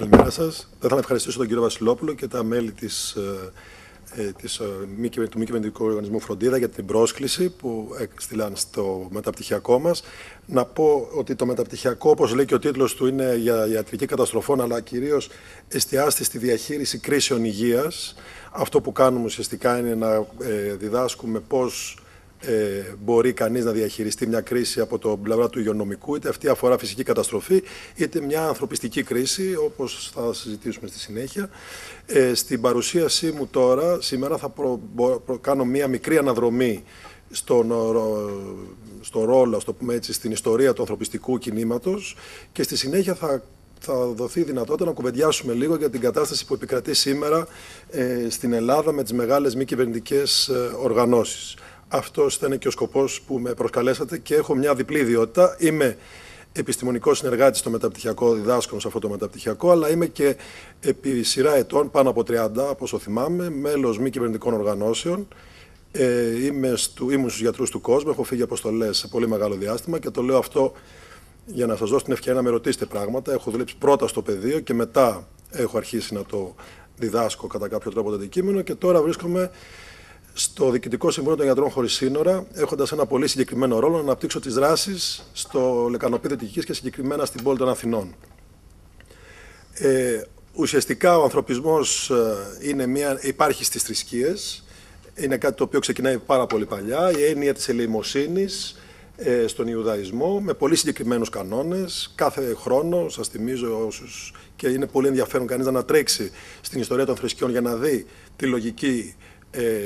Καλημέρα σας. Θα ήθελα να ευχαριστήσω τον κύριο Βασιλόπουλο και τα μέλη του μη κυβερνητικού οργανισμού Φροντίδα για την πρόσκληση που έστειλαν στο μεταπτυχιακό μας. Να πω ότι το μεταπτυχιακό, όπως λέει και ο τίτλος του, είναι για ιατρική καταστροφών, αλλά κυρίως εστιάζεται στη διαχείριση κρίσεων υγείας. Αυτό που κάνουμε ουσιαστικά είναι να διδάσκουμε πώς μπορεί κανείς να διαχειριστεί μια κρίση από το πλευρά του υγειονομικού, είτε αυτή αφορά φυσική καταστροφή, είτε μια ανθρωπιστική κρίση, όπως θα συζητήσουμε στη συνέχεια. Στην παρουσίασή μου τώρα, σήμερα θα κάνω μια μικρή αναδρομή στο ρόλο, ας το πούμε έτσι, στην ιστορία του ανθρωπιστικού κινήματος και στη συνέχεια θα δοθεί δυνατότητα να κουβεντιάσουμε λίγο για την κατάσταση που επικρατεί σήμερα στην Ελλάδα με τις μεγάλες μη κυβερνητικές οργανώσεις. Αυτός ήταν και ο σκοπός που με προσκαλέσατε και έχω μια διπλή ιδιότητα. Είμαι επιστημονικός συνεργάτης στο μεταπτυχιακό, διδάσκω σε αυτό το μεταπτυχιακό, αλλά είμαι και επί σειρά ετών, πάνω από 30, από όσο θυμάμαι, μέλος μη κυβερνητικών οργανώσεων. Ήμουν στους γιατρούς του κόσμου, έχω φύγει αποστολές σε πολύ μεγάλο διάστημα και το λέω αυτό για να σας δώσω την ευκαιρία να με ρωτήσετε πράγματα. Έχω δουλέψει πρώτα στο πεδίο και μετά έχω αρχίσει να το διδάσκω κατά κάποιο τρόπο το αντικείμενο και τώρα βρίσκομαι στο Διοικητικό Συμβούλιο των Γιατρών Χωρίς Σύνορα, έχοντας ένα πολύ συγκεκριμένο ρόλο να αναπτύξω τις δράσεις στο Λεκανοπή Δυτικής και συγκεκριμένα στην πόλη των Αθηνών. Ουσιαστικά ο ανθρωπισμός υπάρχει στις θρησκείες, είναι κάτι το οποίο ξεκινάει πάρα πολύ παλιά, η έννοια της ελεημοσύνης στον Ιουδαϊσμό με πολύ συγκεκριμένους κανόνες. Κάθε χρόνο, σας θυμίζω όσους, και είναι πολύ ενδιαφέρον κανείς να ανατρέξει στην ιστορία των θρησκειών για να δει τη λογική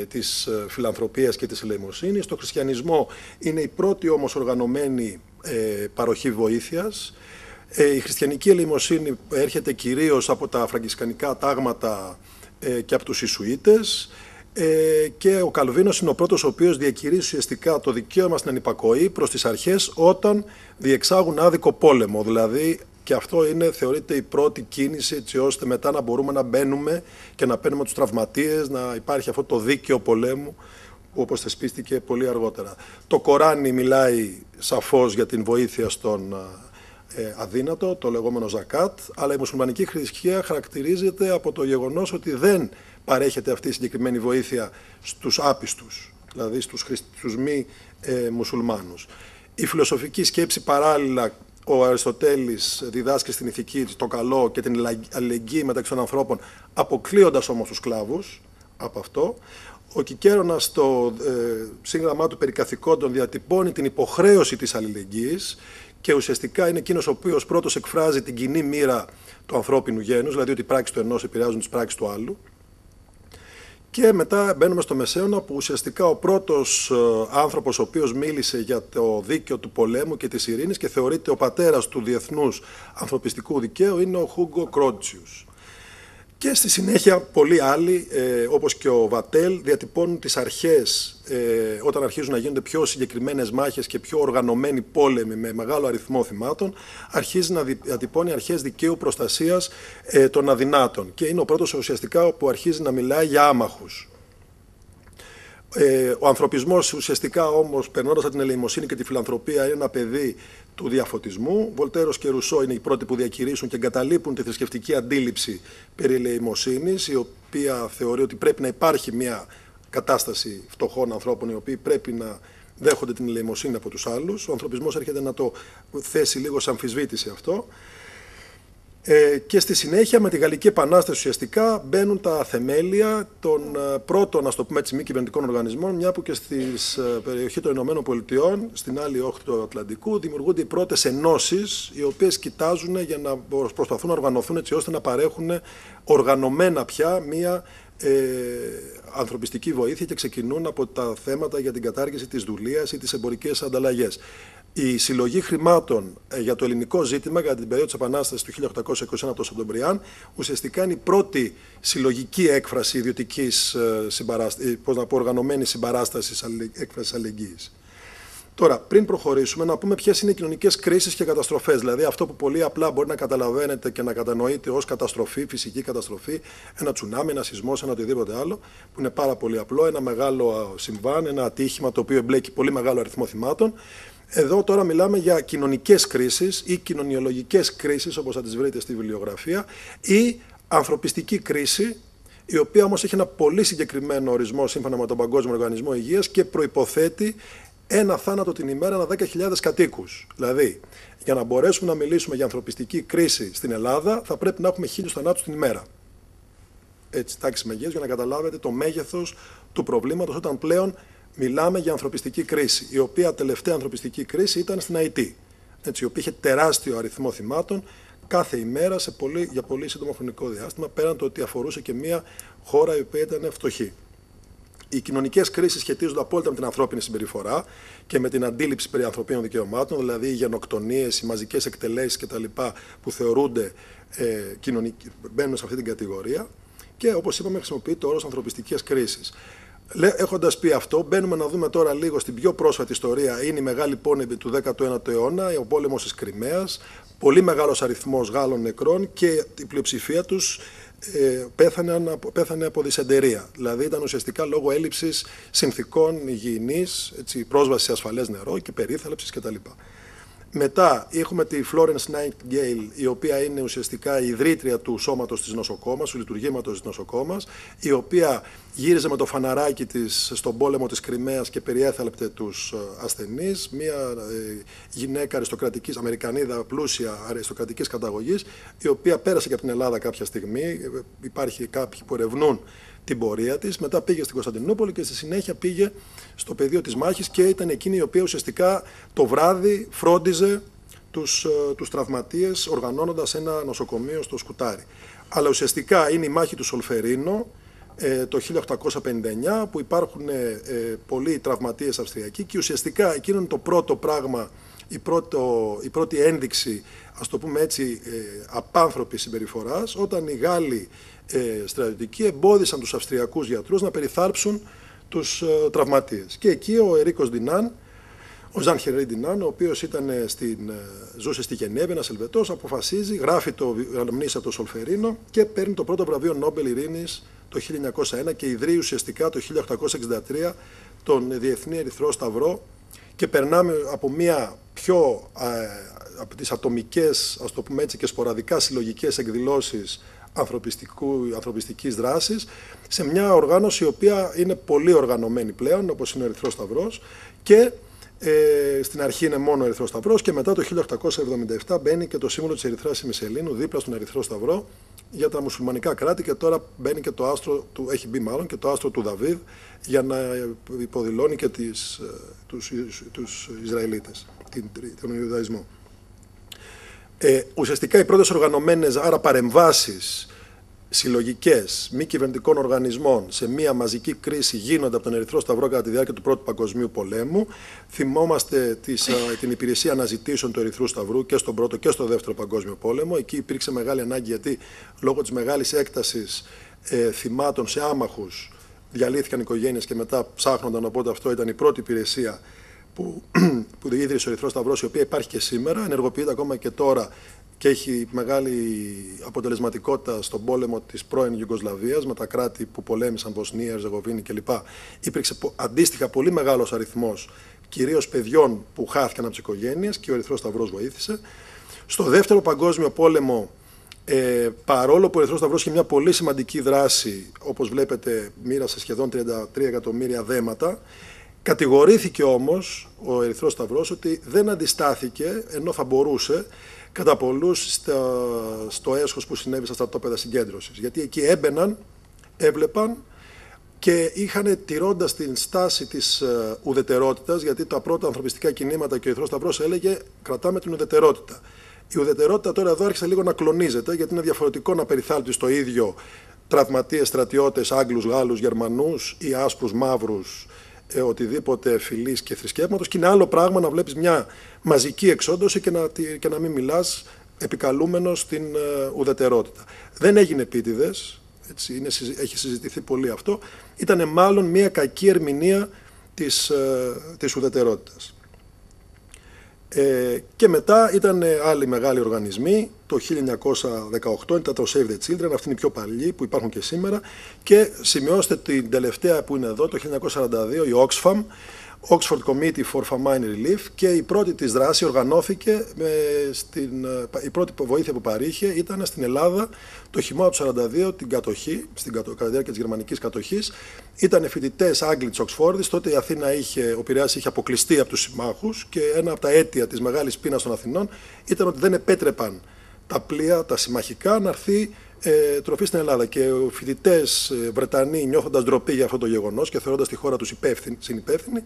της φιλανθρωπίας και της ελεημοσύνης. Το χριστιανισμό είναι η πρώτη όμως οργανωμένη παροχή βοήθειας. Η χριστιανική ελεημοσύνη έρχεται κυρίως από τα φραγκισκανικά τάγματα και από τους Ιησουίτες και ο Καλβίνος είναι ο πρώτος ο οποίος διακηρύσει ουσιαστικά το δικαίωμα στην ανυπακοή προς τις αρχές όταν διεξάγουν άδικο πόλεμο. Δηλαδή, και αυτό θεωρείται η πρώτη κίνηση έτσι ώστε μετά να μπορούμε να μπαίνουμε και να παίρνουμε τους τραυματίες, να υπάρχει αυτό το δίκαιο πολέμου που όπως θεσπίστηκε πολύ αργότερα. Το Κοράνι μιλάει σαφώς για την βοήθεια στον αδύνατο, το λεγόμενο ζακάτ, αλλά η μουσουλμανική θρησκεία χαρακτηρίζεται από το γεγονός ότι δεν παρέχεται αυτή η συγκεκριμένη βοήθεια στους άπιστους, δηλαδή στους μη μουσουλμάνους. Η φιλοσοφική σκέψη παράλληλα, ο Αριστοτέλης διδάσκει στην ηθική το καλό και την αλληλεγγύη μεταξύ των ανθρώπων, αποκλείοντας όμως τους σκλάβους από αυτό. Ο Κικέρονας στο σύγγραμμά του περί καθηκόντων διατυπώνει την υποχρέωση της αλληλεγγύης και ουσιαστικά είναι εκείνος ο οποίος πρώτος εκφράζει την κοινή μοίρα του ανθρώπινου γένους, δηλαδή ότι οι πράξεις του ενός επηρεάζουν τις πράξεις του άλλου. Και μετά μπαίνουμε στο Μεσαίωνα που ουσιαστικά ο πρώτος άνθρωπος ο οποίος μίλησε για το δίκαιο του πολέμου και της ειρήνης και θεωρείται ο πατέρας του διεθνούς ανθρωπιστικού δικαίου είναι ο Χούγκο Κρότσιους. Και στη συνέχεια πολλοί άλλοι, όπως και ο Βατέλ, διατυπώνουν τις αρχές όταν αρχίζουν να γίνονται πιο συγκεκριμένες μάχες και πιο οργανωμένοι πόλεμοι με μεγάλο αριθμό θυμάτων, αρχίζει να διατυπώνει αρχές δικαίου προστασίας των αδυνάτων. Και είναι ο πρώτος ουσιαστικά που αρχίζει να μιλάει για άμαχους. Ο ανθρωπισμός ουσιαστικά όμως, περνώντας από την ελεημοσύνη και τη φιλανθρωπία, είναι ένα παιδί του διαφωτισμού. Βολτέρος και Ρουσό είναι οι πρώτοι που διακηρύσουν και εγκαταλείπουν τη θρησκευτική αντίληψη περί ελεημοσύνης, η οποία θεωρεί ότι πρέπει να υπάρχει μια κατάσταση φτωχών ανθρώπων οι οποίοι πρέπει να δέχονται την ελεημοσύνη από τους άλλους. Ο ανθρωπισμός έρχεται να το θέσει λίγο σε αμφισβήτηση αυτό. Και στη συνέχεια με τη Γαλλική Επανάσταση ουσιαστικά μπαίνουν τα θεμέλια των πρώτων, ας το πούμε έτσι, μη κυβερνητικών οργανισμών, μια που και στην περιοχή των Ηνωμένων Πολιτειών, στην άλλη όχθη του Ατλαντικού, δημιουργούνται οι πρώτες ενώσεις, οι οποίες κοιτάζουν για να προσπαθούν να οργανωθούν έτσι ώστε να παρέχουν οργανωμένα πια μια ανθρωπιστική βοήθεια και ξεκινούν από τα θέματα για την κατάργηση της δουλείας ή τις εμπορικές ανταλλαγές. Η συλλογή χρημάτων για το ελληνικό ζήτημα κατά την περίοδο της Επανάστασης του 1821 από τον Σαντομπριάν ουσιαστικά είναι η πρώτη συλλογική έκφραση ιδιωτικής οργανωμένης συμπαράστασης έκφρασης αλληλεγγύης. Τώρα, πριν προχωρήσουμε, να πούμε ποιες είναι οι κοινωνικές κρίσεις και καταστροφές. Δηλαδή, αυτό που πολύ απλά μπορεί να καταλαβαίνετε και να κατανοείτε ως καταστροφή, φυσική καταστροφή, ένα τσουνάμι, ένα σεισμός, ένα οτιδήποτε άλλο, που είναι πάρα πολύ απλό, ένα μεγάλο συμβάν, ένα ατύχημα το οποίο εμπλέκει πολύ μεγάλο αριθμό θυμάτων. Εδώ τώρα μιλάμε για κοινωνικές κρίσεις ή κοινωνιολογικές κρίσεις, όπως θα τις βρείτε στη βιβλιογραφία, ή ανθρωπιστική κρίση, η οποία όμως έχει ένα πολύ συγκεκριμένο ορισμό σύμφωνα με τον Παγκόσμιο Οργανισμό Υγείας και προϋποθέτει ένα θάνατο την ημέρα ανά 10.000 κατοίκους. Δηλαδή, για να μπορέσουμε να μιλήσουμε για ανθρωπιστική κρίση στην Ελλάδα, θα πρέπει να έχουμε 1.000 θανάτους την ημέρα. Έτσι, τάξη μεγέθους, για να καταλάβετε το μέγεθος του προβλήματος, όταν πλέον μιλάμε για ανθρωπιστική κρίση, η οποία τελευταία ανθρωπιστική κρίση ήταν στην Αϊτή, έτσι, η οποία είχε τεράστιο αριθμό θυμάτων κάθε ημέρα για πολύ σύντομο χρονικό διάστημα, πέραν το ότι αφορούσε και μια χώρα η οποία ήταν φτωχή. Οι κοινωνικές κρίσεις σχετίζονται απόλυτα με την ανθρώπινη συμπεριφορά και με την αντίληψη περί ανθρωπίνων δικαιωμάτων, δηλαδή οι γενοκτονίες, οι μαζικές εκτελέσεις κτλ. Που θεωρούνται μπαίνουν σε αυτή την κατηγορία. Και όπως είπαμε, χρησιμοποιείται ο όρος ανθρωπιστικές κρίσεις. Έχοντας πει αυτό, μπαίνουμε να δούμε τώρα λίγο στην πιο πρόσφατη ιστορία. Είναι η μεγάλη πόνη του 19ου αιώνα, ο πόλεμος της Κριμαίας. Πολύ μεγάλος αριθμός Γάλλων νεκρών και η πλειοψηφία τους πέθανε από δυσεντερία. Δηλαδή ήταν ουσιαστικά λόγω έλλειψης συνθηκών υγιεινής, πρόσβαση σε ασφαλές νερό και περίθαλψης κτλ. Μετά έχουμε τη Florence Nightingale, η οποία είναι ουσιαστικά η ιδρύτρια του σώματος της νοσοκόμας, του λειτουργήματος της νοσοκόμας, η οποία γύριζε με το φαναράκι της στον πόλεμο της Κριμαίας και περιέθαλπτε τους ασθενείς. Μια γυναίκα αριστοκρατικής, Αμερικανίδα, πλούσια αριστοκρατικής καταγωγής, η οποία πέρασε και από την Ελλάδα κάποια στιγμή. Υπάρχει κάποιοι που ερευνούν την πορεία της. Μετά πήγε στην Κωνσταντινούπολη και στη συνέχεια πήγε στο πεδίο της μάχης και ήταν εκείνη η οποία ουσιαστικά το βράδυ φρόντιζε τους τραυματίες, οργανώνοντας ένα νοσοκομείο στο Σκουτάρι. Αλλά ουσιαστικά είναι η μάχη του Σολφερίνο το 1859, που υπάρχουν πολλοί τραυματίες Αυστριακοί και ουσιαστικά εκείνο είναι το πρώτο πράγμα, η πρώτη ένδειξη, ας το πούμε έτσι, απάνθρωπης συμπεριφοράς, όταν οι Γάλλοι στρατιωτικοί εμπόδισαν τους Αυστριακούς γιατρούς να περιθάλψουν τους τραυματίες. Και εκεί ο Ερίκος Ντινάν, ο Ζαν Χενρί Ντινάν, ο οποίος ζούσε στη Γενέβη, ένας Ελβετός, αποφασίζει, γράφει το αναμνήσια το Σολφερίνο και παίρνει το πρώτο βραβείο Νόμπελ Ειρήνης το 1901 και ιδρύει ουσιαστικά το 1863 τον Διεθνή Ερυθρό Σταυρό, και περνάμε από μια πιο από τις ατομικές, ας το πούμε έτσι, και σποραδικά συλλογικές εκδηλώσεις ανθρωπιστικής δράσης σε μια οργάνωση η οποία είναι πολύ οργανωμένη πλέον, όπως είναι ο Ερυθρός Σταυρός, και στην αρχή είναι μόνο ο Ερυθρός Σταυρός και μετά το 1877 μπαίνει και το σύμβολο της Ερυθράς Ημισελήνου δίπλα στον Ερυθρό Σταυρό για τα μουσουλμανικά κράτη, και τώρα μπαίνει και το άστρο του, έχει μπει μάλλον και το άστρο του Δαβίδ για να υποδηλώνει και τους Ισραηλίτες, τον Ιουδαϊσμό. Ουσιαστικά οι πρώτες οργανωμένες παρεμβάσεις συλλογικές μη κυβερνητικών οργανισμών σε μια μαζική κρίση γίνονται από τον Ερυθρό Σταυρό κατά τη διάρκεια του Πρώτου Παγκοσμίου Πολέμου. Θυμόμαστε την υπηρεσία αναζητήσεων του Ερυθρού Σταυρού και στον Πρώτο και στο Δεύτερο Παγκόσμιο Πόλεμο. Εκεί υπήρξε μεγάλη ανάγκη, γιατί λόγω της μεγάλης έκτασης θυμάτων σε άμαχους διαλύθηκαν οικογένειες και μετά ψάχνονταν. Οπότε αυτό ήταν η πρώτη υπηρεσία που ίδρυσε ο Ερυθρός Σταυρός, η οποία υπάρχει και σήμερα, ενεργοποιείται ακόμα και τώρα και έχει μεγάλη αποτελεσματικότητα στον πόλεμο της πρώην Ιουγκοσλαβίας με τα κράτη που πολέμησαν, Βοσνία, Ερζεγοβίνη κλπ. Υπήρξε αντίστοιχα πολύ μεγάλος αριθμός κυρίως παιδιών που χάθηκαν από τις οικογένειες και ο Ερυθρός Σταυρός βοήθησε. Στο Δεύτερο Παγκόσμιο Πόλεμο, παρόλο που ο Ερυθρός Σταυρός είχε μια πολύ σημαντική δράση, όπως βλέπετε μοίρασε σχεδόν 33 εκατομμύρια δέματα, κατηγορήθηκε όμως ο Ερυθρός Σταυρός ότι δεν αντιστάθηκε, ενώ θα μπορούσε, κατά πολλούς στο έσχος που συνέβη στα στρατόπεδα συγκέντρωσης. Γιατί εκεί έμπαιναν, έβλεπαν και είχαν, τηρώντας την στάση της ουδετερότητας, γιατί τα πρώτα ανθρωπιστικά κινήματα και ο Ερυθρός Σταυρός έλεγε κρατάμε την ουδετερότητα. Η ουδετερότητα τώρα εδώ άρχισε λίγο να κλονίζεται, γιατί είναι διαφορετικό να περιθάλπτεις το ίδιο τραυματίες στρατιώτες, Άγγλους, Γάλλους, Γερμανούς ή άσπρους, μαύρους, οτιδήποτε φυλής και θρησκεύματος, και είναι άλλο πράγμα να βλέπεις μια μαζική εξόντωση και να μην μιλάς επικαλούμενος στην ουδετερότητα. Δεν έγινε επίτηδες, έτσι, έχει συζητηθεί πολύ αυτό, ήταν μάλλον μια κακή ερμηνεία της ουδετερότητας. Και μετά ήταν άλλοι μεγάλοι οργανισμοί. Το 1918 ήταν το Save the Children, αυτή είναι οι πιο παλιοί που υπάρχουν και σήμερα. Και σημειώστε την τελευταία που είναι εδώ, το 1942, η Oxfam. Oxford Committee for Famine Relief, και η πρώτη της δράση οργανώθηκε, η πρώτη βοήθεια που παρήχε ήταν στην Ελλάδα το χειμώνα του 1942, την κατοχή, κατά τη διάρκεια της γερμανικής κατοχής. Ήταν φοιτητές Άγγλοι της Οξφόρδης, τότε η Αθήνα ο Πειραιάς είχε αποκλειστεί από τους συμμάχους, και ένα από τα αίτια της μεγάλης πείνας των Αθηνών ήταν ότι δεν επέτρεπαν τα πλοία, τα συμμαχικά, να έρθει τροφή στην Ελλάδα. Και οι φοιτητές Βρετανοί, νιώθοντας ντροπή για αυτό το γεγονός και θεωρώντας τη χώρα τους συνυπεύθυνη,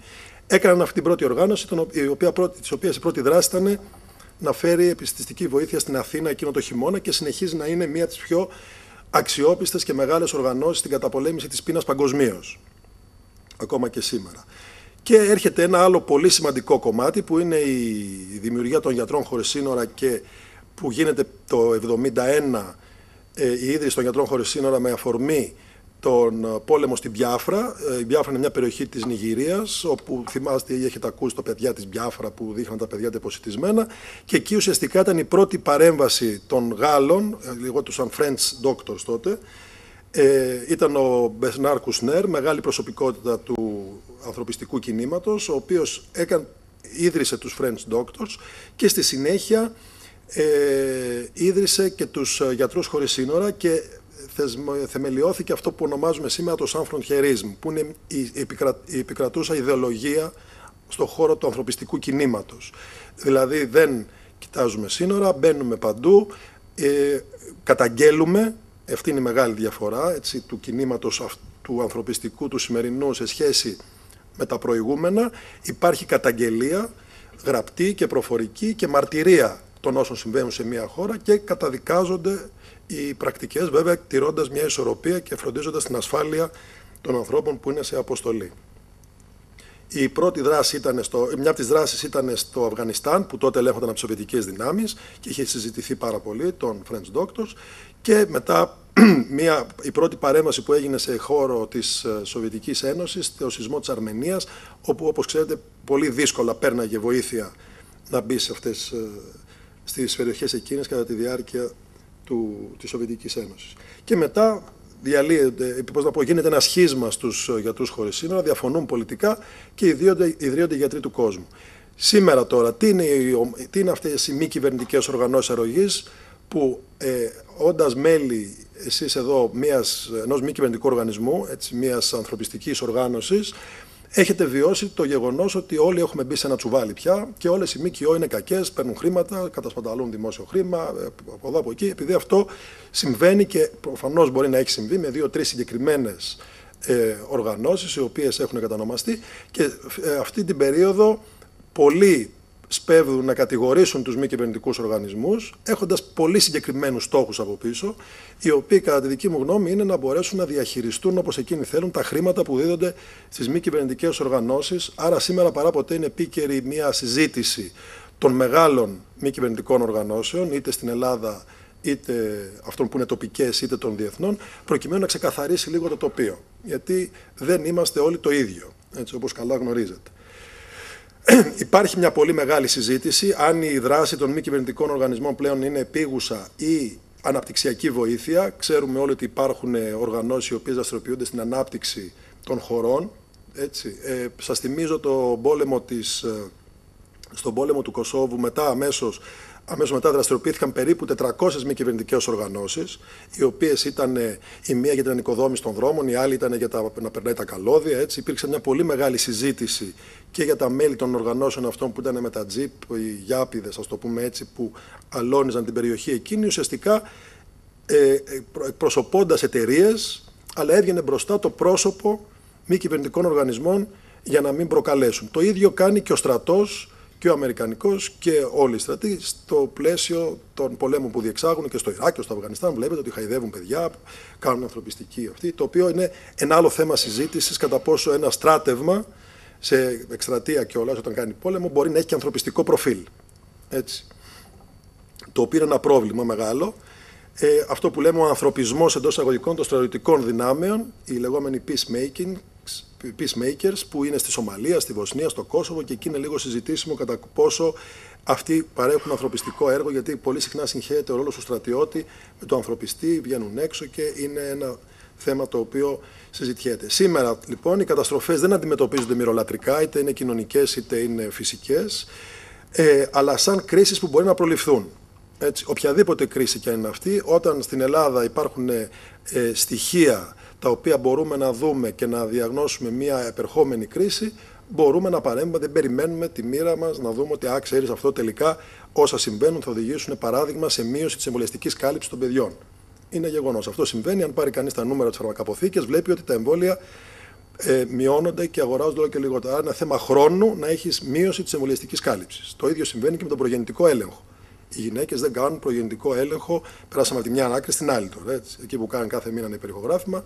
έκαναν αυτή την πρώτη οργάνωση, της οποίας η πρώτη δράση ήταν να φέρει επιστημιστική βοήθεια στην Αθήνα εκείνο το χειμώνα, και συνεχίζει να είναι μία από τις πιο αξιόπιστες και μεγάλες οργανώσεις στην καταπολέμηση της πείνας παγκοσμίως, ακόμα και σήμερα. Και έρχεται ένα άλλο πολύ σημαντικό κομμάτι, που είναι η δημιουργία των Γιατρών Χωρίς Σύνορα, και που γίνεται το 1971 η ίδρυση των Γιατρών Χωρίς Σύνορα με αφορμή τον πόλεμο στην Μπιάφρα. Η Μπιάφρα είναι μια περιοχή της Νιγηρίας, όπου θυμάστε ή έχετε ακούσει τα παιδιά της Μπιάφρα που δείχναν τα παιδιά τεποσιτισμένα, και εκεί ουσιαστικά ήταν η πρώτη παρέμβαση των Γάλλων, λεγόντουσαν French doctors τότε. Ήταν ο Μπερνάρ Κουσνέρ, μεγάλη προσωπικότητα του ανθρωπιστικού κινήματος, ο οποίος ίδρυσε τους French doctors, και στη συνέχεια ίδρυσε και τους Γιατρούς Χωρίς Σύνορα, και θεμελιώθηκε αυτό που ονομάζουμε σήμερα το Sans Frontierisme, που είναι η επικρατούσα ιδεολογία στον χώρο του ανθρωπιστικού κινήματος. Δηλαδή δεν κοιτάζουμε σύνορα, μπαίνουμε παντού, καταγγέλουμε, αυτή είναι η μεγάλη διαφορά, έτσι, του κινήματος του ανθρωπιστικού του σημερινού σε σχέση με τα προηγούμενα. Υπάρχει καταγγελία γραπτή και προφορική και μαρτυρία των όσων συμβαίνουν σε μια χώρα, και καταδικάζονται οι πρακτικές, βέβαια τηρώντας μια ισορροπία και φροντίζοντας την ασφάλεια των ανθρώπων που είναι σε αποστολή. Η πρώτη δράση μια από τις δράσεις ήταν στο Αφγανιστάν, που τότε ελέγχονταν από τις σοβιετικές δυνάμεις και είχε συζητηθεί πάρα πολύ, των French Doctors, και μετά η πρώτη παρέμβαση που έγινε σε χώρο της Σοβιετικής Ένωσης, το σεισμό της Αρμενίας, όπου, όπως ξέρετε, πολύ δύσκολα πέρναγε βοήθεια να μπει στις περιοχές εκείνες κατά τη διάρκεια της Σοβιετικής Ένωσης. Και μετά γίνεται ένα σχίσμα στους Γιατρούς Χωρίς Σύνορα, διαφωνούν πολιτικά και ιδρύονται οι Γιατροί του Κόσμου. Σήμερα τώρα, τι είναι αυτές οι μη κυβερνητικές οργανώσεις αρρωγής, που όντας μέλη εσείς εδώ ενός μη κυβερνητικού οργανισμού, μιας ανθρωπιστικής οργάνωσης, έχετε βιώσει το γεγονός ότι όλοι έχουμε μπει σε ένα τσουβάλι πια, και όλες οι ΜΚΟ είναι κακές, παίρνουν χρήματα, κατασπαταλούν δημόσιο χρήμα, από εδώ από εκεί. Επειδή αυτό συμβαίνει, και προφανώς μπορεί να έχει συμβεί με 2-3 συγκεκριμένες οργανώσεις, οι οποίες έχουν κατανομαστεί, και αυτή την περίοδο πολλοί σπέβδουν να κατηγορήσουν τους μη κυβερνητικούς οργανισμούς, έχοντας πολύ συγκεκριμένους στόχους από πίσω, οι οποίοι κατά τη δική μου γνώμη είναι να μπορέσουν να διαχειριστούν όπως εκείνοι θέλουν τα χρήματα που δίδονται στις μη κυβερνητικές οργανώσεις. Άρα σήμερα παρά ποτέ είναι επίκαιρη μια συζήτηση των μεγάλων μη κυβερνητικών οργανώσεων, είτε στην Ελλάδα, είτε αυτών που είναι τοπικές, είτε των διεθνών, προκειμένου να ξεκαθαρίσει λίγο το τοπίο. Γιατί δεν είμαστε όλοι το ίδιο, έτσι, όπως καλά γνωρίζετε. Υπάρχει μια πολύ μεγάλη συζήτηση αν η δράση των μη κυβερνητικών οργανισμών πλέον είναι επίγουσα ή αναπτυξιακή βοήθεια. Ξέρουμε όλοι ότι υπάρχουν οργανώσεις οι οποίες δραστηριοποιούνται στην ανάπτυξη των χωρών. Έτσι. Σας θυμίζω στον πόλεμο του Κωσόβου, αμέσως μετά δραστηριοποιήθηκαν περίπου 400 μη κυβερνητικές οργανώσεις, οι οποίες ήταν η μία για την ανοικοδόμηση των δρόμων, η άλλη ήταν για να περνάει τα καλώδια. Έτσι. Υπήρξε μια πολύ μεγάλη συζήτηση και για τα μέλη των οργανώσεων αυτών που ήταν με τα τζιπ, οι γιάπηδες, ας το πούμε έτσι, που αλώνιζαν την περιοχή εκείνη, ουσιαστικά προσωπώντας εταιρείες, αλλά έβγαινε μπροστά το πρόσωπο μη κυβερνητικών οργανισμών για να μην προκαλέσουν. Το ίδιο κάνει και ο στρατός, και ο Αμερικανικός και όλοι οι στρατοί, στο πλαίσιο των πολέμων που διεξάγουν και στο Ιράκ και στο Αφγανιστάν. Βλέπετε ότι χαϊδεύουν παιδιά, κάνουν ανθρωπιστική αυτή, το οποίο είναι ένα άλλο θέμα συζήτησης, κατά πόσο ένα στράτευμα σε εκστρατεία κιόλας όταν κάνει πόλεμο μπορεί να έχει και ανθρωπιστικό προφίλ. Έτσι. Το οποίο είναι ένα πρόβλημα μεγάλο. Αυτό που λέμε ο ανθρωπισμός εντός εισαγωγικών των στρατιωτικών δυνάμεων, οι λεγόμενοι peacemakers, που είναι στη Σομαλία, στη Βοσνία, στο Κόσοβο, και εκεί είναι λίγο συζητήσιμο κατά πόσο αυτοί παρέχουν ανθρωπιστικό έργο, γιατί πολύ συχνά συγχέεται ο ρόλος του στρατιώτη με του ανθρωπιστή, βγαίνουν έξω και είναι ένα θέμα το οποίο συζητιέται. Σήμερα λοιπόν οι καταστροφές δεν αντιμετωπίζονται μυρολατρικά, είτε είναι κοινωνικές είτε είναι φυσικές, αλλά σαν κρίσεις που μπορεί να προληφθούν. Έτσι, οποιαδήποτε κρίση και αν είναι αυτή, όταν στην Ελλάδα υπάρχουν στοιχεία τα οποία μπορούμε να δούμε και να διαγνώσουμε μια επερχόμενη κρίση, μπορούμε να παρέμβουμε, δεν περιμένουμε τη μοίρα μας να δούμε ότι ξέρεις, αυτό τελικά όσα συμβαίνουν θα οδηγήσουν παράδειγμα σε μείωση της εμβολιαστικής κάλυψης των παιδιών. Είναι γεγονός. Αυτό συμβαίνει. Αν πάρει κανείς τα νούμερα της φαρμακαποθήκης, βλέπει ότι τα εμβόλια μειώνονται και αγοράζονται όλο και λιγότερα. Άρα είναι θέμα χρόνου να έχεις μείωση της εμβολιαστικής κάλυψης. Το ίδιο συμβαίνει και με τον προγεννητικό έλεγχο. Οι γυναίκες δεν κάνουν προγεννητικό έλεγχο, περάσαμε από τη μια άκρη στην άλλη τώρα. Έτσι. Εκεί που κάνουν κάθε μήνα ένα υπερηχογράφημα,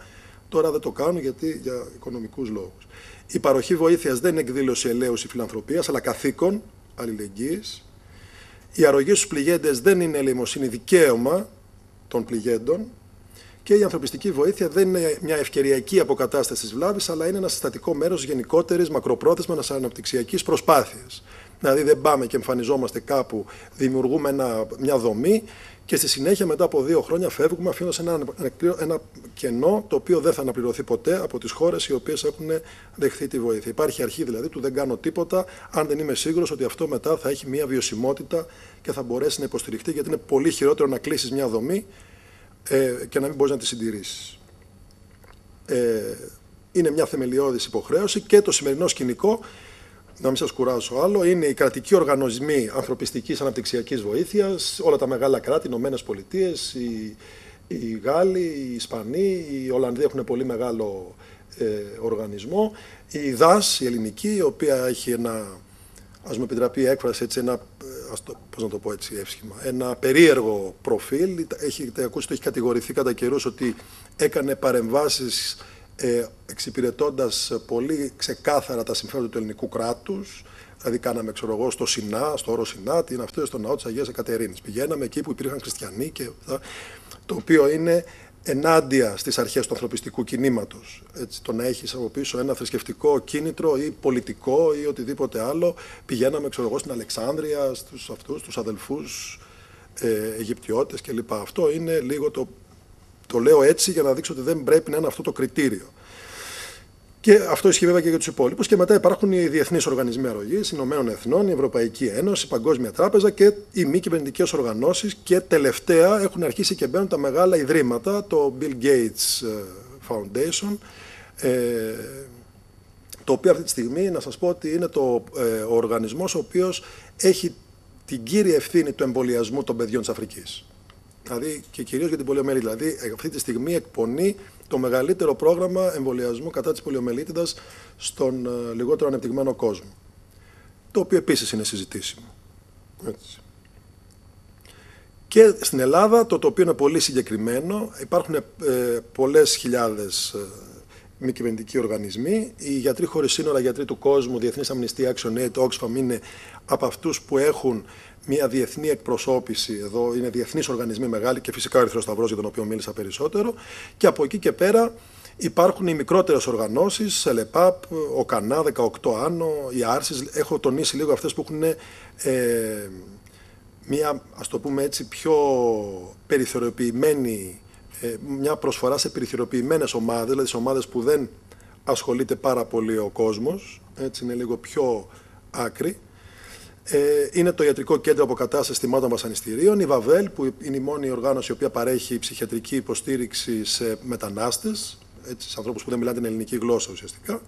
τώρα δεν το κάνουν γιατί για οικονομικούς λόγους. Η παροχή βοήθειας δεν είναι εκδήλωση ελέους ή φιλανθρωπίας, αλλά καθήκον αλληλεγγύης. Η αρρωγή στους πληγέντες δεν είναι ελεημοσύνη, δικαίωμα των πληγέντων. Και η ανθρωπιστική βοήθεια δεν είναι μια ευκαιριακή αποκατάσταση της βλάβης, αλλά είναι ένα συστατικό μέρος γενικότερης μακροπρόθεσμας αναπτυξιακής προσπάθειας. Δηλαδή δεν πάμε και εμφανιζόμαστε κάπου, δημιουργούμε μια δομή και στη συνέχεια μετά από 2 χρόνια φεύγουμε αφήνοντας ένα κενό το οποίο δεν θα αναπληρωθεί ποτέ από τις χώρες οι οποίες έχουν δεχθεί τη βοήθεια. Υπάρχει αρχή δηλαδή του δεν κάνω τίποτα αν δεν είμαι σίγουρος ότι αυτό μετά θα έχει μια βιωσιμότητα και θα μπορέσει να υποστηριχτεί, γιατί είναι πολύ χειρότερο να κλείσεις μια δομή και να μην μπορείς να τη συντηρήσεις. Είναι μια θεμελιώδης υποχρέωση και το σημερινό σκηνικό, να μην σας κουράσω άλλο, είναι οι κρατικοί οργανισμοί ανθρωπιστικής αναπτυξιακής βοήθειας, όλα τα μεγάλα κράτη, οι Ηνωμένες Πολιτείες, οι Γάλλοι, οι Ισπανοί, οι Ολλανδοί έχουν πολύ μεγάλο οργανισμό, η ΔΑΣ, η ελληνική, η οποία έχει ένα, ας μου επιτραπεί η έκφραση, έτσι, πώς να το πω έτσι εύσχημα, ένα περίεργο προφίλ. Έχετε ακούσει ότι έχει κατηγορηθεί κατά καιρούς ότι έκανε παρεμβάσεις εξυπηρετώντας πολύ ξεκάθαρα τα συμφέροντα του ελληνικού κράτους. Δηλαδή κάναμε, ξέρω εγώ, στο Σινά, στο όρο Σινά, τι είναι αυτό, στο ναό της Αγίας Εκατερίνης. Πηγαίναμε εκεί που υπήρχαν χριστιανοί, το οποίο είναι ενάντια στις αρχές του ανθρωπιστικού κινήματος. Έτσι, το να έχεις από πίσω ένα θρησκευτικό κίνητρο ή πολιτικό ή οτιδήποτε άλλο. Πηγαίναμε, ξέρω εγώ, στην Αλεξάνδρεια, στους αδελφούς Αιγυπτιώτες κλπ. Αυτό είναι λίγο το λέω έτσι για να δείξω ότι δεν πρέπει να είναι αυτό το κριτήριο. Και αυτό ισχύει βέβαια και για τους υπόλοιπους. Και μετά υπάρχουν οι διεθνείς οργανισμοί αρρωγής, Ηνωμένων Εθνών, η Ευρωπαϊκή Ένωση, η Παγκόσμια Τράπεζα και οι μη κυβερνητικές οργανώσεις. Και τελευταία έχουν αρχίσει και μπαίνουν τα μεγάλα ιδρύματα, το Bill Gates Foundation, το οποίο αυτή τη στιγμή, να σας πω ότι είναι ο οργανισμός ο οποίος έχει την κύρια ευθύνη του εμβολιασμού των παιδιών της Αφρικής. Δηλαδή και κυρίως για την πολιομιελίτιδα. Δηλαδή αυτή τη στιγμή εκπονεί το μεγαλύτερο πρόγραμμα εμβολιασμού κατά της πολιομιελίτιδας στον λιγότερο ανεπτυγμένο κόσμο. Το οποίο επίσης είναι συζητήσιμο. Έτσι. Και στην Ελλάδα το οποίο είναι πολύ συγκεκριμένο, υπάρχουν πολλές χιλιάδες μη κυβερνητικοί οργανισμοί. Οι γιατροί χωρίς σύνορα, γιατροί του κόσμου, Διεθνής Αμνηστία, Action Aid, Oxfam είναι από αυτούς που έχουν μια διεθνή εκπροσώπηση. Εδώ είναι διεθνείς οργανισμοί μεγάλοι και φυσικά ο Ερυθρός Σταυρός, για τον οποίο μίλησα περισσότερο. Και από εκεί και πέρα υπάρχουν οι μικρότερες οργανώσεις, ΣΕΛΕΠΑΠ, ο ΚΑΝΑ, 18 Άνω, οι Άρσεις. Έχω τονίσει λίγο αυτές που έχουν μια, ας το πούμε έτσι, πιο περιθωριοποιημένη, μια προσφορά σε περιθωριοποιημένες ομάδες, δηλαδή σε ομάδες που δεν ασχολείται πάρα πολύ ο κόσμος, έτσι είναι λίγο πιο άκρη. Είναι το Ιατρικό Κέντρο Αποκατάστασης Θυμάτων Βασανιστήριων, η ΒΑΒΕΛ, που είναι η μόνη οργάνωση η οποία παρέχει ψυχιατρική υποστήριξη σε μετανάστες, έτσι, σε ανθρώπους που δεν μιλάνε την ελληνική γλώσσα ουσιαστικά,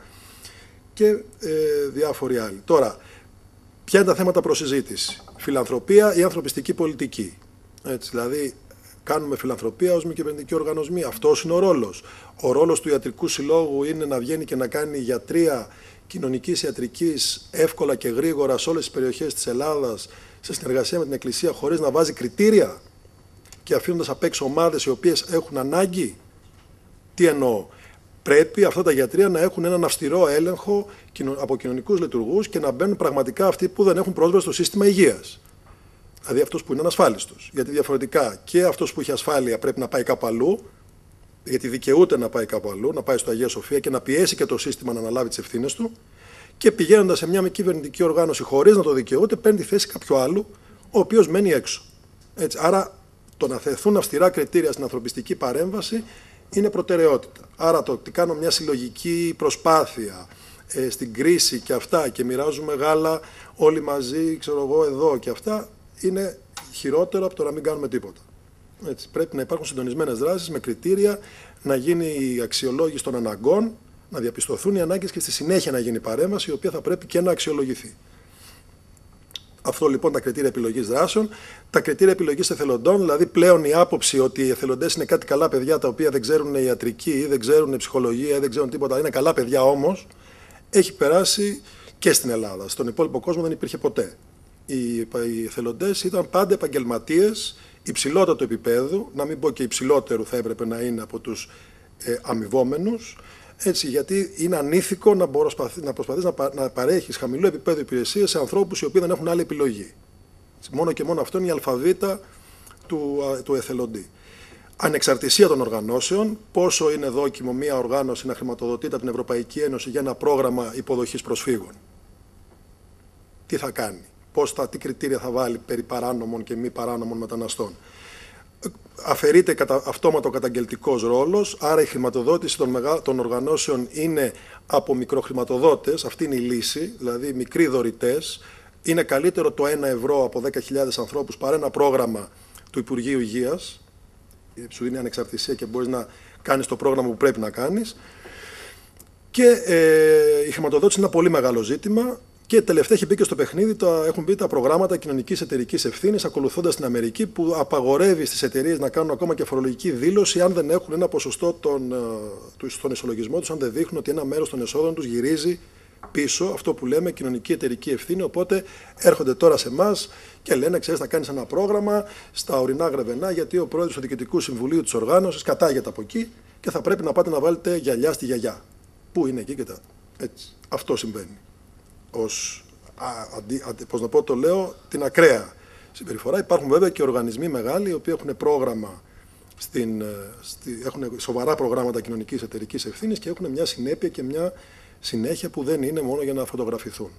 και διάφοροι άλλοι. Τώρα, ποια είναι τα θέματα προς συζήτηση? Φιλανθρωπία ή ανθρωπιστική πολιτική? Έτσι, δηλαδή, κάνουμε φιλανθρωπία ως μη κυβερνητικοί οργανισμοί. Αυτός είναι ο ρόλος. Ο ρόλος του Ιατρικού Συλλόγου είναι να βγαίνει και να κάνει γιατρία κοινωνικής ιατρικής εύκολα και γρήγορα σε όλες τις περιοχές της Ελλάδας, σε συνεργασία με την Εκκλησία, χωρίς να βάζει κριτήρια και αφήνοντας απ' έξω ομάδες οι οποίες έχουν ανάγκη? Τι εννοώ? Πρέπει αυτά τα γιατρία να έχουν έναν αυστηρό έλεγχο από κοινωνικούς λειτουργούς και να μπαίνουν πραγματικά αυτοί που δεν έχουν πρόσβαση στο σύστημα υγείας. Δηλαδή αυτός που είναι ανασφάλιστος. Γιατί διαφορετικά και αυτός που έχει ασφάλεια πρέπει να πάει κάπου αλλού, γιατί δικαιούται να πάει κάπου αλλού, να πάει στο Αγία Σοφία και να πιέσει και το σύστημα να αναλάβει τις ευθύνες του, και πηγαίνοντας σε μια μη κυβερνητική οργάνωση χωρίς να το δικαιούται, παίρνει τη θέση κάποιου άλλου, ο οποίος μένει έξω. Έτσι, άρα το να θεθούν αυστηρά κριτήρια στην ανθρωπιστική παρέμβαση είναι προτεραιότητα. Άρα το ότι κάνω μια συλλογική προσπάθεια στην κρίση και αυτά και μοιράζουμε γάλα όλοι μαζί, ξέρω εγώ, εδώ και αυτά, είναι χειρότερο από το να μην κάνουμε τίποτα. Έτσι, πρέπει να υπάρχουν συντονισμένες δράσεις με κριτήρια, να γίνει η αξιολόγηση των αναγκών, να διαπιστωθούν οι ανάγκες και στη συνέχεια να γίνει παρέμβαση, η οποία θα πρέπει και να αξιολογηθεί. Αυτό λοιπόν τα κριτήρια επιλογής δράσεων. Τα κριτήρια επιλογής εθελοντών, δηλαδή πλέον η άποψη ότι οι εθελοντές είναι κάτι καλά παιδιά τα οποία δεν ξέρουν ιατρική ή δεν ξέρουν ψυχολογία ή δεν ξέρουν τίποτα, είναι καλά παιδιά όμως, έχει περάσει και στην Ελλάδα. Στον υπόλοιπο κόσμο δεν υπήρχε ποτέ. Οι εθελοντές ήταν πάντα επαγγελματίες υψηλότατου επίπεδου, να μην πω και υψηλότερου θα έπρεπε να είναι από τους αμοιβόμενους, έτσι, γιατί είναι ανήθικο να προσπαθείς να παρέχεις χαμηλό επίπεδο υπηρεσίες σε ανθρώπους οι οποίοι δεν έχουν άλλη επιλογή. Μόνο και μόνο αυτό είναι η αλφαβήτα του εθελοντή. Ανεξαρτησία των οργανώσεων, πόσο είναι δόκιμο μια οργάνωση να χρηματοδοτείται από την Ευρωπαϊκή Ένωση για ένα πρόγραμμα υποδοχής προσφύγων. Τι θα κάνει, τι κριτήρια θα βάλει περί παράνομων και μη παράνομων μεταναστών. Αφαιρείται αυτόματο ο καταγγελτικός ρόλος, άρα η χρηματοδότηση των οργανώσεων είναι από μικροχρηματοδότες, αυτή είναι η λύση, δηλαδή μικροί δωρητές. Είναι καλύτερο το 1 ευρώ από 10.000 ανθρώπους παρά ένα πρόγραμμα του Υπουργείου Υγείας. Σου δίνει ανεξαρτησία και μπορείς να κάνεις το πρόγραμμα που πρέπει να κάνεις. Και η χρηματοδότηση είναι ένα πολύ μεγάλο ζήτημα. Και τελευταία έχει μπει και στο παιχνίδι, έχουν μπει τα προγράμματα κοινωνικής εταιρικής ευθύνης, ακολουθώντας την Αμερική, που απαγορεύει στις εταιρείες να κάνουν ακόμα και φορολογική δήλωση αν δεν έχουν ένα ποσοστό στον ισολογισμό τους, αν δεν δείχνουν ότι ένα μέρος των εσόδων τους γυρίζει πίσω, αυτό που λέμε κοινωνική εταιρική ευθύνη. Οπότε έρχονται τώρα σε εμάς και λένε: ξέρεις, θα κάνεις ένα πρόγραμμα στα ορεινά Γρεβενά, γιατί ο πρόεδρος του Διοικητικού Συμβουλίου της οργάνωσης κατάγεται από εκεί και θα πρέπει να πάτε να βάλετε γυαλιά στη γιαγιά. Πού είναι εκεί και τα. Έτσι. Αυτό συμβαίνει. Πώς να πω, το λέω, την ακραία συμπεριφορά. Υπάρχουν βέβαια και οργανισμοί μεγάλοι οι οποίοι έχουν πρόγραμμα, έχουν σοβαρά προγράμματα κοινωνικής εταιρικής ευθύνης και έχουν μια συνέπεια και μια συνέχεια που δεν είναι μόνο για να φωτογραφηθούν.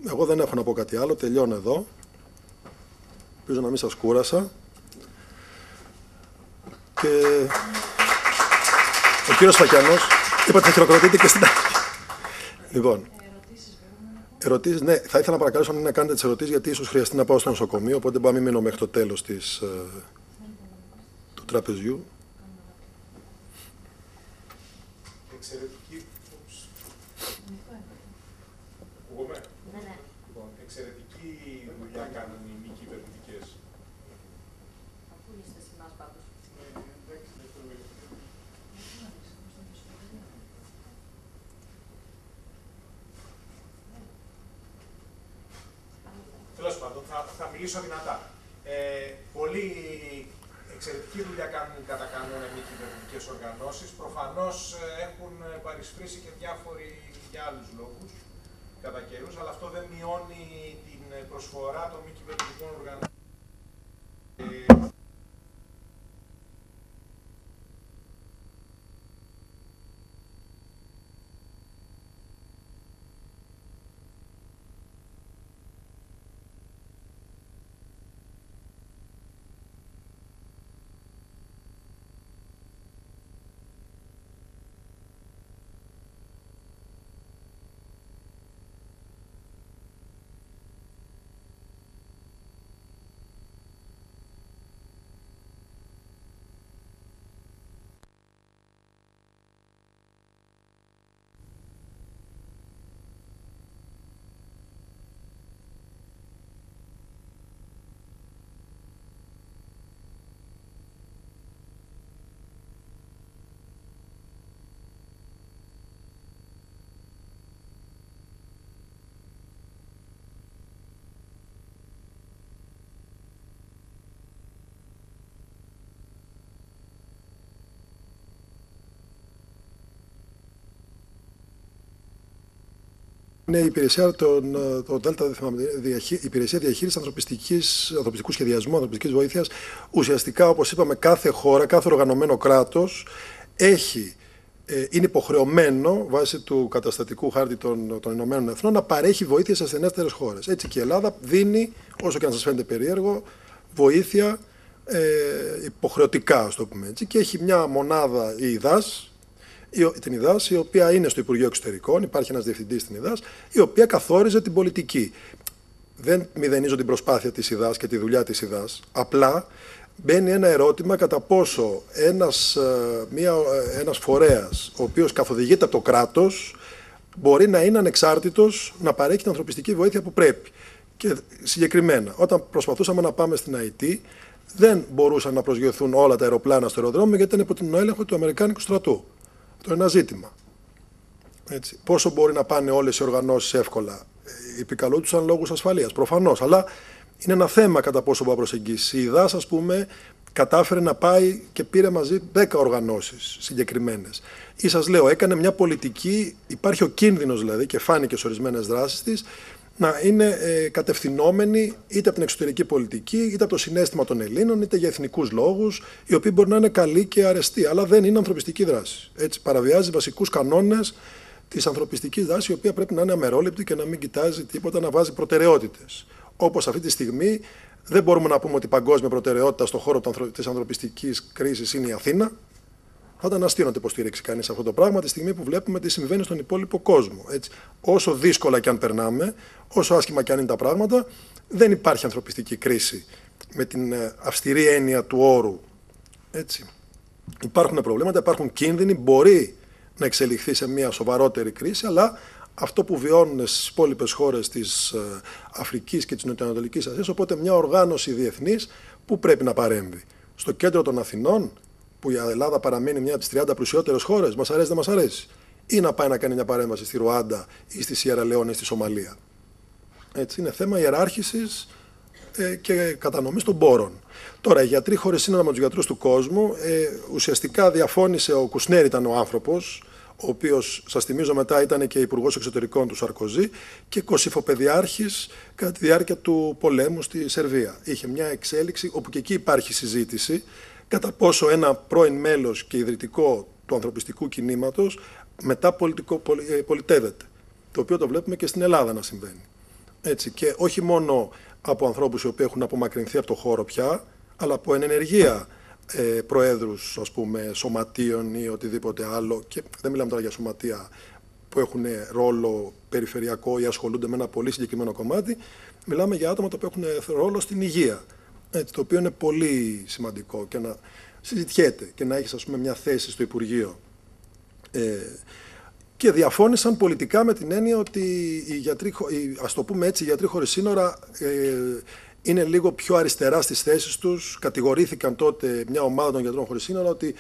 Εγώ δεν έχω να πω κάτι άλλο, τελειώνω εδώ. Ελπίζω να μην σας κούρασα. Και ο κύριος Φακιανός είπα ότι θα χειροκροτείτε και στην αρχή. Λοιπόν, ερωτήσεις, ναι, θα ήθελα να παρακαλέσω να κάνετε τις ερωτήσεις, γιατί ίσως χρειαστεί να πάω στο νοσοκομείο, οπότε μπορώ να μην μείνω μέχρι το τέλος του τραπεζιού. Εξαιρετική δουλειά κάνουν οι μη κυβερνητικές. Τέλος πάντων, θα μιλήσω δυνατά. Πολύ εξαιρετική δουλειά κάνουν κατά κανόνα μη κυβερνητικές οργανώσεις. Προφανώς έχουν παρισφρήσει και διάφοροι για άλλους λόγους κατά καιρούς, αλλά αυτό δεν μειώνει την προσφορά των μη κυβερνητικών οργανώσεων. Είναι η υπηρεσία, υπηρεσία διαχείρισης ανθρωπιστικού σχεδιασμού, ανθρωπιστικής βοήθειας. Ουσιαστικά, όπως είπαμε, κάθε χώρα, κάθε οργανωμένο κράτος είναι υποχρεωμένο, βάσει του καταστατικού χάρτη των Ηνωμένων Εθνών, να παρέχει βοήθεια σε ασθενέστερες χώρες. Έτσι και η Ελλάδα δίνει, όσο και αν σας φαίνεται περίεργο, βοήθεια υποχρεωτικά, ας το πούμε έτσι, και έχει μια μονάδα, την ΙΔΑΣ, η οποία είναι στο Υπουργείο Εξωτερικών, υπάρχει ένας διευθυντής στην ΙΔΑΣ, η οποία καθόριζε την πολιτική. Δεν μηδενίζω την προσπάθεια της ΙΔΑΣ και τη δουλειά της ΙΔΑΣ, απλά μπαίνει ένα ερώτημα κατά πόσο ένας φορέας, ο οποίος καθοδηγείται από το κράτος, μπορεί να είναι ανεξάρτητος να παρέχει την ανθρωπιστική βοήθεια που πρέπει. Και συγκεκριμένα, όταν προσπαθούσαμε να πάμε στην Αϊτή, δεν μπορούσαν να προσγειωθούν όλα τα αεροπλάνα στο αεροδρόμιο, γιατί ήταν υπό τον έλεγχο του Αμερικάνικου στρατού. Αυτό είναι ένα ζήτημα. Έτσι. Πόσο μπορεί να πάνε όλες οι οργανώσεις εύκολα? Επικαλούντουσαν λόγους ασφαλείας, προφανώς. Αλλά είναι ένα θέμα κατά πόσο μπορεί να προσεγγίσει. Η ΙΔΑΣ, ας πούμε, κατάφερε να πάει και πήρε μαζί 10 οργανώσεις συγκεκριμένες. Ή σας λέω, έκανε μια πολιτική, υπάρχει ο κίνδυνος δηλαδή, και φάνηκε σε ορισμένες δράσεις της, να είναι κατευθυνόμενοι είτε από την εξωτερική πολιτική, είτε από το συναίσθημα των Ελλήνων, είτε για εθνικούς λόγους, οι οποίοι μπορεί να είναι καλοί και αρεστοί, αλλά δεν είναι ανθρωπιστική δράση. Έτσι, παραβιάζει βασικούς κανόνες της ανθρωπιστικής δράσης, η οποία πρέπει να είναι αμερόληπτη και να μην κοιτάζει τίποτα, να βάζει προτεραιότητες. Όπως αυτή τη στιγμή δεν μπορούμε να πούμε ότι η παγκόσμια προτεραιότητα στον χώρο της ανθρωπιστικής κρίσης είναι η Αθήνα. Θα ήταν αστείο να το υποστηρίξει κανείς αυτό το πράγμα τη στιγμή που βλέπουμε τι συμβαίνει στον υπόλοιπο κόσμο. Έτσι. Όσο δύσκολα και αν περνάμε, όσο άσχημα και αν είναι τα πράγματα, δεν υπάρχει ανθρωπιστική κρίση με την αυστηρή έννοια του όρου. Έτσι. Υπάρχουν προβλήματα, υπάρχουν κίνδυνοι, μπορεί να εξελιχθεί σε μια σοβαρότερη κρίση, αλλά αυτό που βιώνουν στις υπόλοιπες χώρες της Αφρικής και της Νοτιοανατολικής Ασίας, οπότε μια οργάνωση διεθνής που πρέπει να παρέμβει. Στο κέντρο των Αθηνών, που η Ελλάδα παραμένει μια από τις 30 πλουσιότερες χώρες, μας αρέσει δεν μας αρέσει, ή να πάει να κάνει μια παρέμβαση στη Ρουάντα ή στη Σιέρα Λεόνε ή στη Σομαλία. Έτσι, είναι θέμα ιεράρχησης και κατανομής των πόρων. Τώρα, οι γιατροί χωρίς σύνορα με τους γιατρούς του κόσμου, ουσιαστικά διαφώνησε, ο Κουσνέρ ήταν ο άνθρωπος, ο οποίος, σας θυμίζω, μετά ήταν και υπουργός εξωτερικών του Σαρκοζή και κωσυφοπεδιάρχης κατά τη διάρκεια του πολέμου στη Σερβία. Είχε μια εξέλιξη όπου και εκεί υπάρχει συζήτηση κατά πόσο ένα πρώην μέλος και ιδρυτικό του ανθρωπιστικού κινήματος μετά πολιτεύεται. Το οποίο το βλέπουμε και στην Ελλάδα να συμβαίνει. Έτσι, και όχι μόνο από ανθρώπους οι οποίοι έχουν απομακρυνθεί από το χώρο πια, αλλά από ενεργεία προέδρους, ας πούμε, σωματείων ή οτιδήποτε άλλο, και δεν μιλάμε τώρα για σωματεία που έχουν ρόλο περιφερειακό ή ασχολούνται με ένα πολύ συγκεκριμένο κομμάτι, μιλάμε για άτομα τα οποία έχουν ρόλο στην υγεία. Έτσι, το οποίο είναι πολύ σημαντικό και να συζητιέται και να έχεις, ας πούμε, μια θέση στο Υπουργείο. Και διαφώνησαν πολιτικά με την έννοια ότι οι γιατροί, ας το πούμε έτσι, οι γιατροί χωρίς σύνορα είναι λίγο πιο αριστερά στις θέσεις τους. Κατηγορήθηκαν τότε μια ομάδα των γιατρών χωρίς σύνορα ότι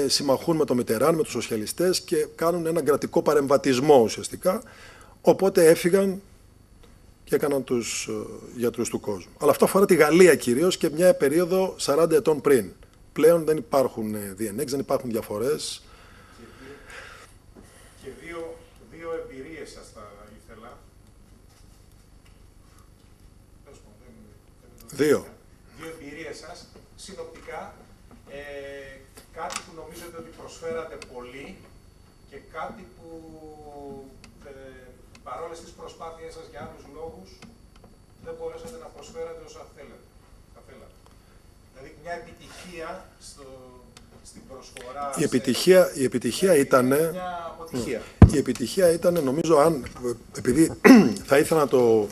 συμμαχούν με το Μιτεράν, με τους σοσιαλιστές και κάνουν έναν κρατικό παρεμβατισμό ουσιαστικά. Οπότε έφυγαν και έκαναν τους γιατρούς του κόσμου. Αλλά αυτό αφορά τη Γαλλία κυρίως και μια περίοδο 40 ετών πριν. Πλέον δεν υπάρχουν διενέξεις, δεν υπάρχουν διαφορές. Και δύο εμπειρίες σας θα ήθελα. Δύο εμπειρίες σας, συνοπτικά, κάτι που νομίζετε ότι προσφέρατε πολύ και κάτι που παρόλες τις προσπάθειές σας για άλλους λόγους δεν μπορέσατε να προσφέρατε όσα θέλατε. Δηλαδή μια επιτυχία στην προσφορά. Η επιτυχία ήταν, νομίζω, επειδή θα ήθελα να το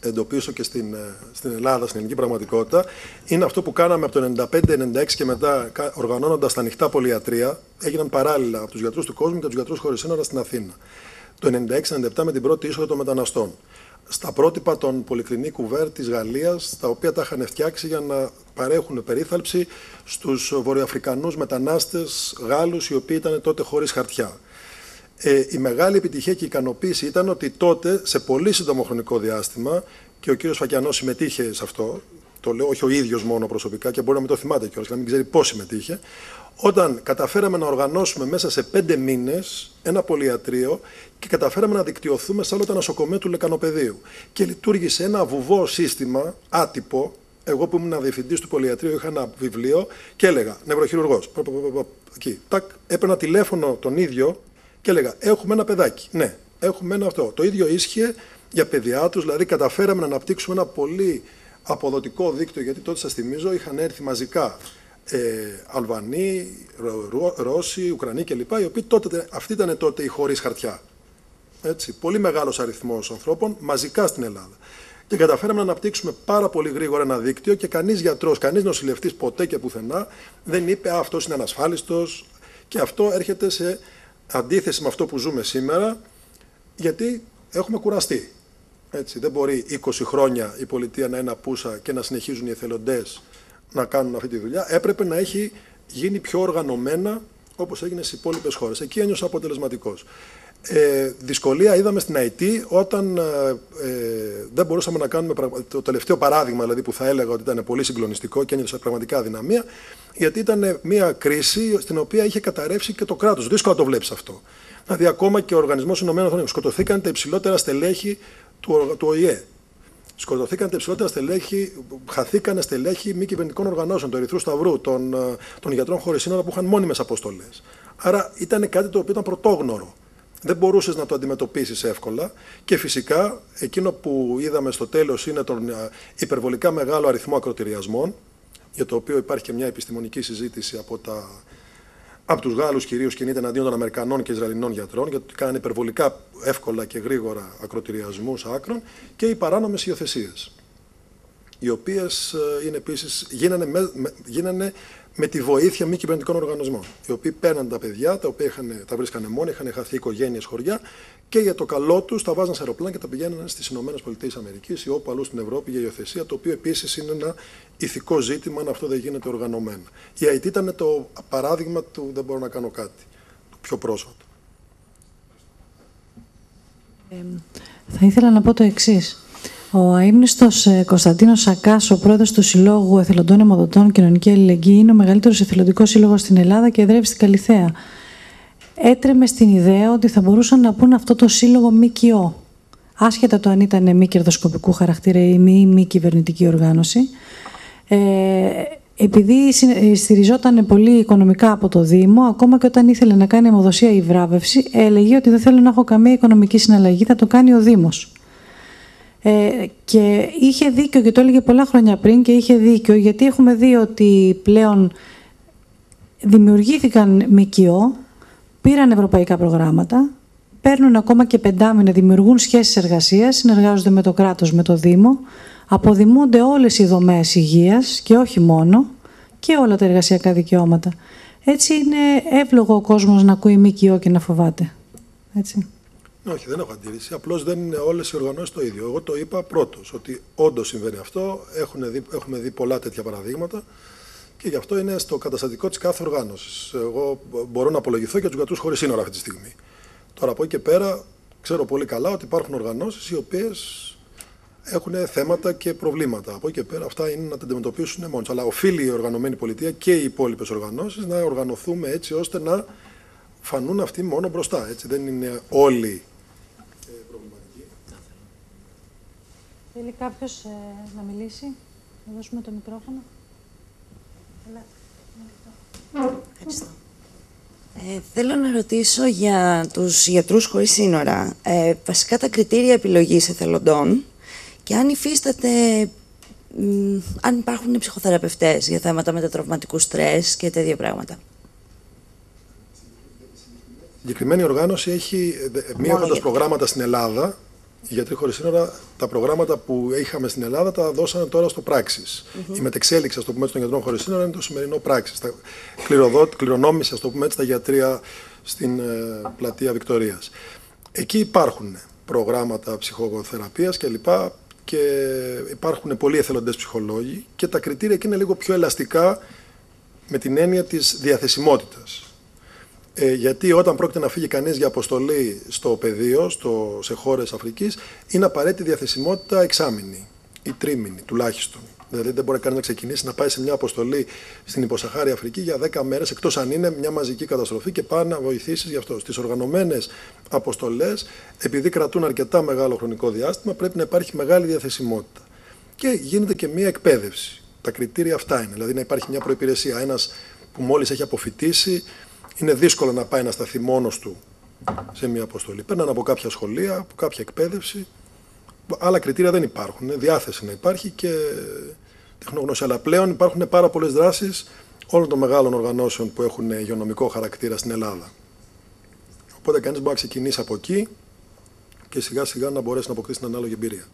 εντοπίσω και στην Ελλάδα, στην ελληνική πραγματικότητα, είναι αυτό που κάναμε από το 95-96 και μετά, οργανώνοντας τα ανοιχτά πολυιατρία, έγιναν παράλληλα από τους γιατρούς του κόσμου και τους γιατρούς χωρίς σύνορα στην Αθήνα. Το 96-97 με την πρώτη είσοδο των μεταναστών. Στα πρότυπα των Πολυκλινή Κουβέρ της Γαλλίας, τα οποία τα είχαν φτιάξει για να παρέχουν περίθαλψη στους βορειοαφρικανούς μετανάστες Γάλλους, οι οποίοι ήταν τότε χωρίς χαρτιά. Η μεγάλη επιτυχία και η ικανοποίηση ήταν ότι τότε, σε πολύ σύντομο χρονικό διάστημα, και ο κύριος Φακιανός συμμετείχε σε αυτό, το λέω όχι ο ίδιος μόνο προσωπικά και μπορεί να μην το θυμάται κιόλας, να μην ξέρει πώς συμμετείχε, όταν καταφέραμε να οργανώσουμε μέσα σε 5 μήνες ένα πολυιατρείο και καταφέραμε να δικτυωθούμε σε όλο το νοσοκομείο του Λεκανοπεδίου. Και λειτουργήσε ένα βουβό σύστημα, άτυπο. Εγώ που ήμουν διευθυντής του πολυιατρείου είχα ένα βιβλίο και έλεγα νευροχειρουργός. Εκεί. Έπαιρνα τηλέφωνο τον ίδιο και έλεγα: έχουμε ένα παιδάκι. Ναι, έχουμε ένα αυτό. Το ίδιο ίσχυε για παιδιάτρους, δηλαδή καταφέραμε να αναπτύξουμε ένα πολύ αποδοτικό δίκτυο, γιατί τότε σας θυμίζω είχαν έρθει μαζικά Αλβανοί, Ρώσοι, Ουκρανοί κλπ. Οι οποίοι αυτοί ήταν τότε οι χωρίς χαρτιά. Έτσι, πολύ μεγάλος αριθμός ανθρώπων μαζικά στην Ελλάδα. Και καταφέραμε να αναπτύξουμε πάρα πολύ γρήγορα ένα δίκτυο και κανείς γιατρός, κανείς νοσηλευτής ποτέ και πουθενά δεν είπε αυτός είναι ανασφάλιστος. Και αυτό έρχεται σε αντίθεση με αυτό που ζούμε σήμερα, γιατί έχουμε κουραστεί. Έτσι, δεν μπορεί 20 χρόνια η πολιτεία να είναι απούσα και να συνεχίζουν οι εθελοντές να κάνουν αυτή τη δουλειά. Έπρεπε να έχει γίνει πιο οργανωμένα όπως έγινε στις υπόλοιπες χώρες. Εκεί ένιωσα αποτελεσματικός. Δυσκολία είδαμε στην ΑΕΤ όταν δεν μπορούσαμε να κάνουμε το τελευταίο παράδειγμα, δηλαδή που θα έλεγα ότι ήταν πολύ συγκλονιστικό και ένιωσα πραγματικά αδυναμία, γιατί ήταν μια κρίση στην οποία είχε καταρρεύσει και το κράτος. Δύσκολο να το βλέπεις αυτό. Δηλαδή, ακόμα και ο Οργανισμός Ηνωμένων Εθνών σκοτωθήκαν τα υψηλότερα στελέχη του ΟΗΕ. Σκοτωθήκαν τα υψηλότερα στελέχη, χαθήκαν στελέχη μη κυβερνητικών οργανώσεων, του Ερυθρού Σταυρού, των γιατρών χωρίς σύνορα που είχαν μόνιμες αποστολές. Άρα ήταν κάτι το οποίο ήταν πρωτόγνωρο. Δεν μπορούσες να το αντιμετωπίσεις εύκολα και φυσικά εκείνο που είδαμε στο τέλος είναι τον υπερβολικά μεγάλο αριθμό ακροτηριασμών, για το οποίο υπάρχει και μια επιστημονική συζήτηση από τους Γάλλους κυρίως κινείται εναντίον των Αμερικανών και Ισραηλινών γιατρών, γιατί κάνανε υπερβολικά εύκολα και γρήγορα ακροτηριασμούς άκρων, και οι παράνομες υιοθεσίες, οι οποίες γίνανε με τη βοήθεια μη κυβερνητικών οργανισμών, οι οποίοι παίρναν τα παιδιά, τα οποία τα βρίσκανε μόνοι, είχαν χαθεί οικογένειες, χωριά, και για το καλό τους τα βάζαν σε αεροπλάνα και τα πηγαίνανε στις ΗΠΑ ή όπου αλλού στην Ευρώπη για υιοθεσία, το οποίο επίσης είναι ένα ηθικό ζήτημα αν αυτό δεν γίνεται οργανωμένα. Η ΑΕΤ ήταν το παράδειγμα του δεν μπορώ να κάνω κάτι, το πιο πρόσφατο. Θα ήθελα να πω το εξής. Ο αείμνηστος Κωνσταντίνος Σακάς, ο πρόεδρος του Συλλόγου Εθελοντών Αιμοδοτών Κοινωνική Αλληλεγγύη, είναι ο μεγαλύτερος εθελοντικός σύλλογος στην Ελλάδα και εδρεύει στην Καλιθέα. Έτρεμε στην ιδέα ότι θα μπορούσαν να πούν αυτό το σύλλογο ΜΚΟ, άσχετα το αν ήταν μη κερδοσκοπικού χαρακτήρα ή μη κυβερνητική οργάνωση. Επειδή στηριζόταν πολύ οικονομικά από το Δήμο, ακόμα και όταν ήθελε να κάνει αιμοδοσία ή βράβευση, έλεγε ότι δεν θέλω να έχω καμία οικονομική συναλλαγή, θα το κάνει ο Δήμος. Και είχε δίκιο, και το έλεγε πολλά χρόνια πριν, και είχε δίκιο, γιατί έχουμε δει ότι πλέον δημιουργήθηκαν ΜΚΟ, πήραν ευρωπαϊκά προγράμματα, παίρνουν ακόμα και πεντάμινα, δημιουργούν σχέσεις εργασίας, συνεργάζονται με το κράτος, με το Δήμο, αποδημούνται όλες οι δομές υγείας και όχι μόνο, και όλα τα εργασιακά δικαιώματα. Έτσι είναι εύλογο ο κόσμος να ακούει ΜΚΟ και να φοβάται. Έτσι. Όχι, δεν έχω αντίρρηση. Απλώς δεν είναι όλες οι οργανώσεις το ίδιο. Εγώ το είπα πρώτος, ότι όντως συμβαίνει αυτό. Έχουμε δει πολλά τέτοια παραδείγματα και γι' αυτό είναι στο καταστατικό της κάθε οργάνωσης. Εγώ μπορώ να απολογηθώ και τους γιατρούς χωρίς σύνορα αυτή τη στιγμή. Τώρα από εκεί και πέρα ξέρω πολύ καλά ότι υπάρχουν οργανώσεις οι οποίες έχουν θέματα και προβλήματα. Από εκεί και πέρα αυτά είναι να τα αντιμετωπίσουν μόνοι. Αλλά οφείλει η οργανωμένη πολιτεία και οι υπόλοιπες οργανώσεις να οργανωθούμε έτσι ώστε να φανούν αυτοί μόνο μπροστά. Έτσι. Δεν είναι όλοι προβληματικοί. Θέλει κάποιος να μιλήσει, να δώσουμε το μικρόφωνο. Ευχαριστώ. Θέλω να ρωτήσω για τους γιατρούς χωρίς σύνορα. Βασικά τα κριτήρια επιλογής εθελοντών και αν υφίσταται, αν υπάρχουν ψυχοθεραπευτές για θέματα μετατραυματικού στρες και τέτοια πράγματα. Η συγκεκριμένη οργάνωση έχει μειώνοντας προγράμματα στην Ελλάδα. Οι γιατροί χωρίς σύνορα, τα προγράμματα που είχαμε στην Ελλάδα τα δώσανε τώρα στο Πράξης. Η μετεξέλιξη, ας το πούμε, των γιατρών χωρίς σύνορα είναι το σημερινό Πράξης. Κληρονόμησε, ας το πούμε έτσι, τα γιατρία στην πλατεία Βικτωρίας. Εκεί υπάρχουν προγράμματα ψυχοθεραπείας κλπ. Και υπάρχουν πολλοί εθελοντές ψυχολόγοι και τα κριτήρια εκεί είναι λίγο πιο ελαστικά με την έννοια της διαθεσιμότητας. Γιατί όταν πρόκειται να φύγει κανείς για αποστολή στο πεδίο, σε χώρες Αφρικής, είναι απαραίτητη διαθεσιμότητα εξάμηνη ή τρίμηνη τουλάχιστον. Δηλαδή δεν μπορεί κανείς να ξεκινήσει να πάει σε μια αποστολή στην υποσαχάρια Αφρική για 10 μέρες, εκτός αν είναι μια μαζική καταστροφή και πάει να βοηθήσεις γι' αυτό. Στις οργανωμένες αποστολές, επειδή κρατούν αρκετά μεγάλο χρονικό διάστημα, πρέπει να υπάρχει μεγάλη διαθεσιμότητα. Και γίνεται και μια εκπαίδευση. Τα κριτήρια αυτά είναι. Δηλαδή να υπάρχει μια προϋπηρεσία. Ένας που μόλις έχει αποφοιτήσει, είναι δύσκολο να πάει να σταθεί μόνος του σε μια αποστολή. Παίρνουν από κάποια σχολεία, από κάποια εκπαίδευση Άλλα κριτήρια δεν υπάρχουν. Διάθεση να υπάρχει και τεχνογνωσία. Αλλά πλέον υπάρχουν πάρα πολλές δράσεις όλων των μεγάλων οργανώσεων που έχουν υγειονομικό χαρακτήρα στην Ελλάδα. Οπότε κανείς μπορεί να ξεκινήσει από εκεί και σιγά σιγά να μπορέσει να αποκτήσει την ανάλογη εμπειρία.